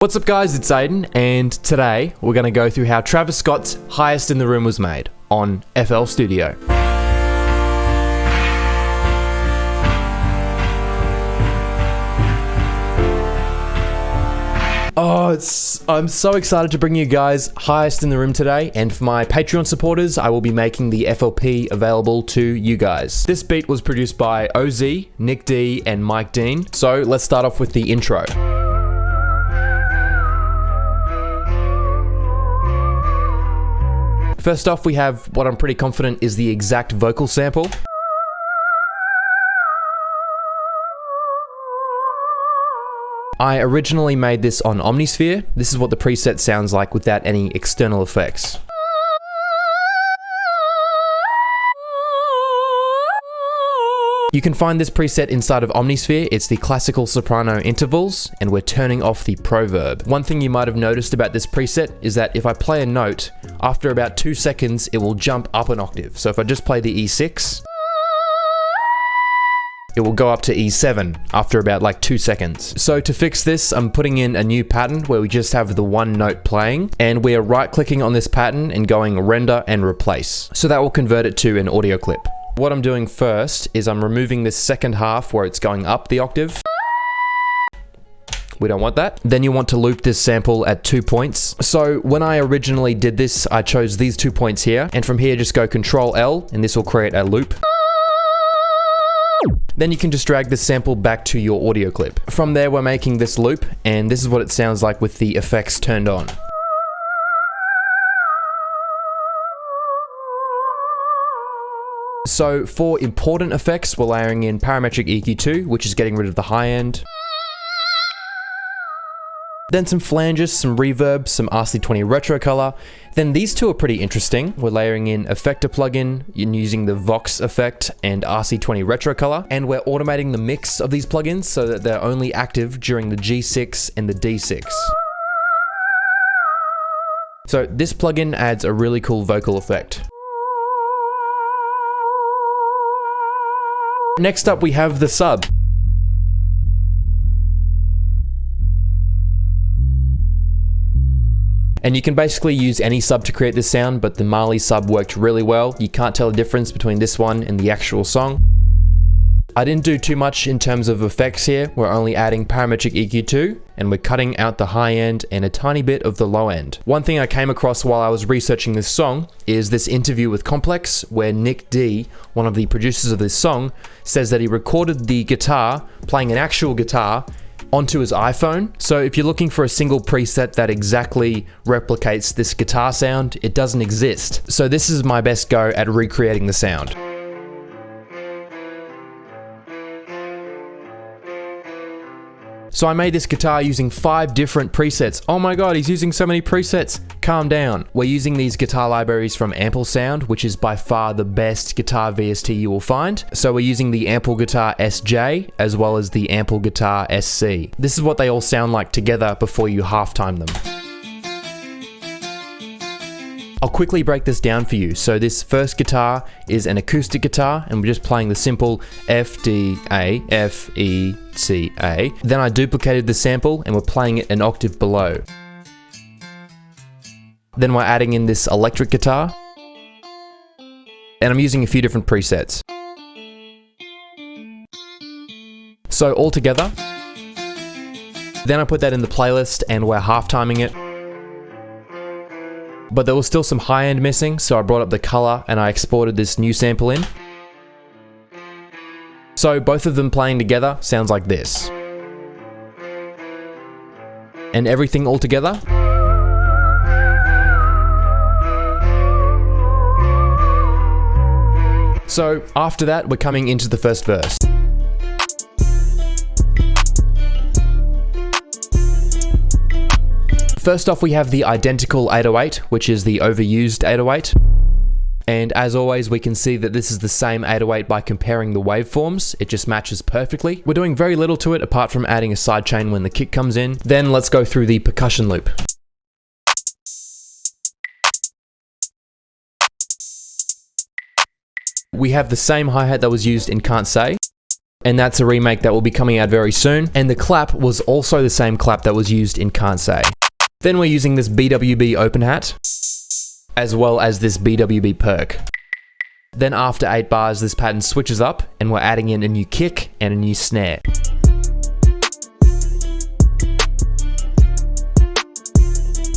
What's up guys, it's Aiden, and today we're going to go through how Travis Scott's Highest in the Room was made on FL Studio. I'm so excited to bring you guys Highest in the Room today, and for my Patreon supporters, I will be making the FLP available to you guys. This beat was produced by OZ, Nick D, and Mike Dean, so let's start off with the intro. First off, we have what I'm pretty confident is the exact vocal sample. I originally made this on Omnisphere. This is what the preset sounds like without any external effects. You can find this preset inside of Omnisphere. It's the classical soprano intervals, and we're turning off the proverb. One thing you might have noticed about this preset is that if I play a note, after about 2 seconds, it will jump up an octave. So if I just play the E6, it will go up to E7 after about like 2 seconds. So to fix this, I'm putting in a new pattern where we just have the one note playing, and we are right clicking on this pattern and going render and replace. So that will convert it to an audio clip. What I'm doing first is I'm removing this second half where it's going up the octave. We don't want that. Then you want to loop this sample at 2 points. So when I originally did this, I chose these 2 points here, and from here just go Control L, and this will create a loop. Then you can just drag this sample back to your audio clip. From there, we're making this loop, and this is what it sounds like with the effects turned on. So for important effects, we're layering in parametric EQ2, which is getting rid of the high end. Then some flanges, some reverb, some RC20 retro color. Then these two are pretty interesting. We're layering in effector plugin and using the Vox effect and RC20 retro color. And we're automating the mix of these plugins so that they're only active during the G6 and the D6. So this plugin adds a really cool vocal effect. Next up, we have the sub. And you can basically use any sub to create this sound, but the Marley sub worked really well. You can't tell the difference between this one and the actual song. I didn't do too much in terms of effects here. We're only adding parametric EQ2, and we're cutting out the high end and a tiny bit of the low end. One thing I came across while I was researching this song is this interview with Complex, where Nick D, one of the producers of this song, says that he recorded the guitar, playing an actual guitar, onto his iPhone. So if you're looking for a single preset that exactly replicates this guitar sound, it doesn't exist. So this is my best go at recreating the sound. So I made this guitar using 5 different presets. Oh my god, he's using so many presets. Calm down. We're using these guitar libraries from Ample Sound, which is by far the best guitar VST you will find. So we're using the Ample Guitar SJ as well as the Ample Guitar SC. This is what they all sound like together before you halftime them. I'll quickly break this down for you. So this first guitar is an acoustic guitar, and we're just playing the simple F, D, A, F, E, C, A. Then I duplicated the sample and we're playing it an octave below. Then we're adding in this electric guitar, and I'm using a few different presets. So all together, then I put that in the playlist and we're half-timing it. But there was still some high end missing, so I brought up the color and I exported this new sample in. So both of them playing together sounds like this. And everything all together. So after that, we're coming into the first verse. First off, we have the identical 808, which is the overused 808. And as always, we can see that this is the same 808 by comparing the waveforms. It just matches perfectly. We're doing very little to it apart from adding a sidechain when the kick comes in. Then let's go through the percussion loop. We have the same hi-hat that was used in Can't Say. and that's a remake that will be coming out very soon. And the clap was also the same clap that was used in Can't Say. Then we're using this BWB open hat, as well as this BWB perk. Then after 8 bars, this pattern switches up and we're adding in a new kick and a new snare.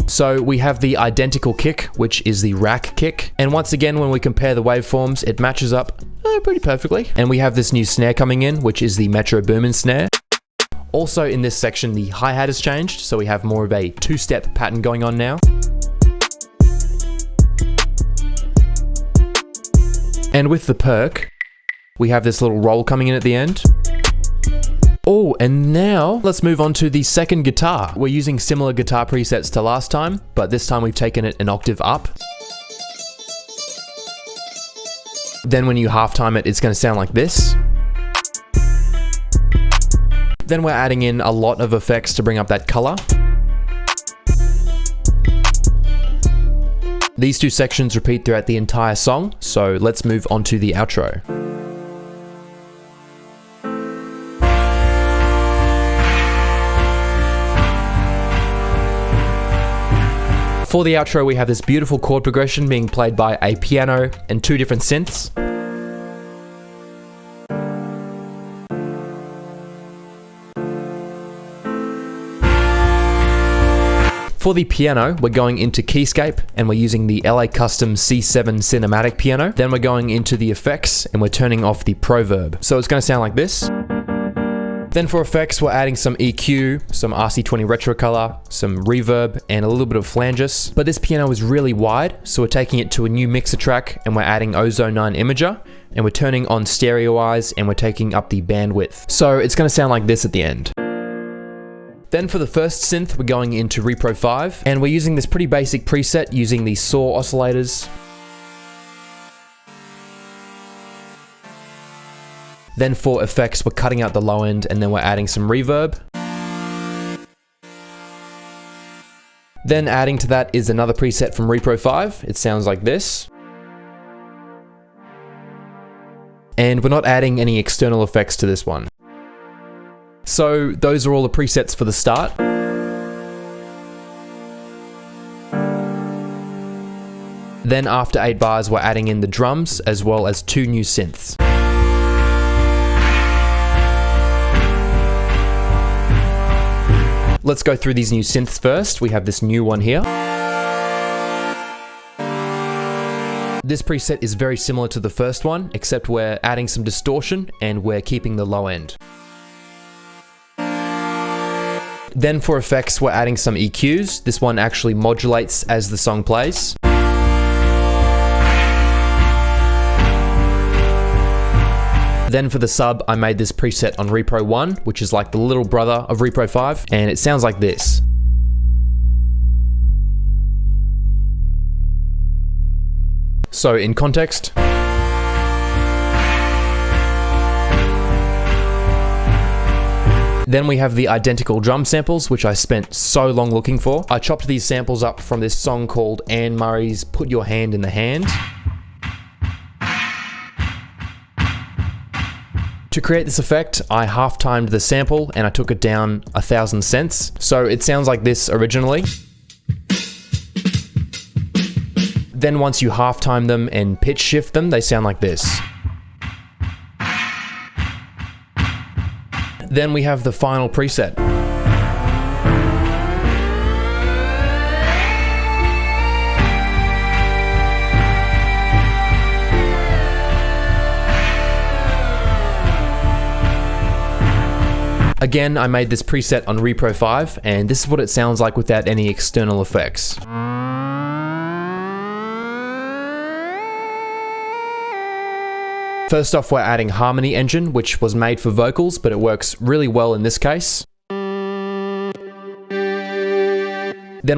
So we have the identical kick, which is the rack kick. And once again, when we compare the waveforms, it matches up pretty perfectly. And we have this new snare coming in, which is the Metro Boomin snare. Also in this section, the hi-hat has changed, so we have more of a 2-step pattern going on now. And with the perk, we have this little roll coming in at the end. Oh, and now let's move on to the second guitar. We're using similar guitar presets to last time, but this time we've taken it an octave up. Then when you half time it, it's going to sound like this. Then we're adding in a lot of effects to bring up that color. These two sections repeat throughout the entire song, so let's move on to the outro. For the outro, we have this beautiful chord progression being played by a piano and 2 different synths. For the piano, we're going into Keyscape and we're using the LA Custom C7 Cinematic piano. Then we're going into the effects and we're turning off the Proverb. So it's going to sound like this. Then for effects, we're adding some EQ, some RC20 retro color, some reverb, and a little bit of flanges. But this piano is really wide, so we're taking it to a new mixer track and we're adding Ozone 9 Imager, and we're turning on stereo eyes and we're taking up the bandwidth. So it's going to sound like this at the end. Then for the first synth, we're going into Repro 5, and we're using this pretty basic preset using the SAW oscillators. Then for effects, we're cutting out the low end and then we're adding some reverb. Then adding to that is another preset from Repro 5. It sounds like this. And we're not adding any external effects to this one. So those are all the presets for the start. Then after 8 bars, we're adding in the drums as well as 2 new synths. Let's go through these new synths first. We have this new one here. This preset is very similar to the first one, except we're adding some distortion and we're keeping the low end. Then for effects, we're adding some EQs. This one actually modulates as the song plays. Then for the sub, I made this preset on Repro 1, which is like the little brother of Repro 5, and it sounds like this. So in context, then we have the identical drum samples, which I spent so long looking for. I chopped these samples up from this song called Anne Murray's Put Your Hand in the Hand. To create this effect, I half-timed the sample and I took it down 1,000 cents. So it sounds like this originally. Then once you half-time them and pitch shift them, they sound like this. Then we have the final preset. Again, I made this preset on Repro 5, and this is what it sounds like without any external effects. First off, we're adding Harmony Engine, which was made for vocals, but it works really well in this case. Then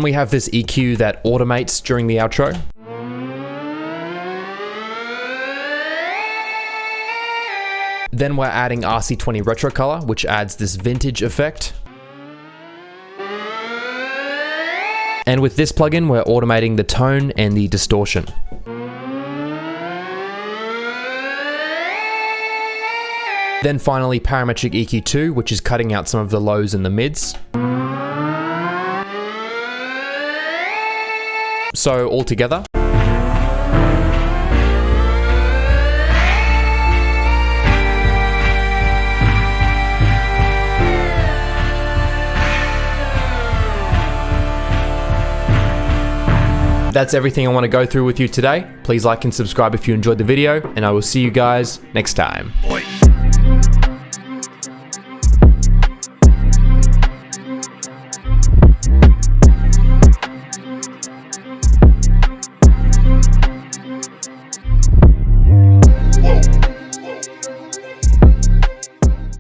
we have this EQ that automates during the outro. Then we're adding RC20 Retro Color, which adds this vintage effect. And with this plugin, we're automating the tone and the distortion. Then finally parametric EQ2, which is cutting out some of the lows and the mids. So all together. That's everything I want to go through with you today. Please like and subscribe if you enjoyed the video, and I will see you guys next time.